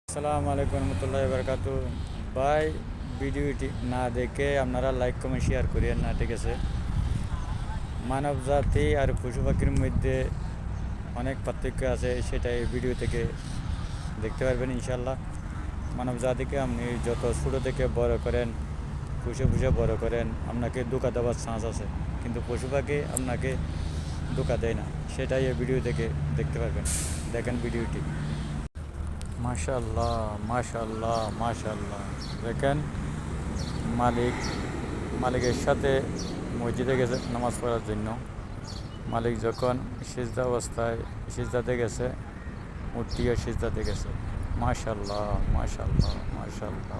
আসসালামু আলাইকুম রহমতুল্লাহ বারকাতু। ভাই, ভিডিওটি না দেখে আপনারা লাইক কমেন্ট শেয়ার করিয়েন না, ঠিক আছে? মানব জাতি আর পশু পাখির মধ্যে অনেক পার্থক্য আছে, সেটা এই ভিডিও থেকে দেখতে পারবেন ইনশাল্লাহ। মানব জাতিকে আপনি যত ছোটো থেকে বড় করেন, পুষে পুষে বড় করেন, আপনাকে ধোঁকা দেওয়ার চান্স আছে, কিন্তু পশু পাখি আপনাকে ধোঁকা দেয় না, সেটাই এই ভিডিও থেকে দেখতে পারবেন। দেখেন ভিডিওটি। মাশাআল্লাহ, মাশাআল্লাহ, মাশাআল্লাহ। দেখেন, মালিক মালিকের সাথে মসজিদে গেছে নামাজ পড়ার জন্য। মালিক যখন সিজদা অবস্থায় সিজদাতে গেছে, উঠিয়ে সিজদাতে গেছে। মাশাআল্লাহ, মাশাআল্লাহ, মাশাআল্লাহ।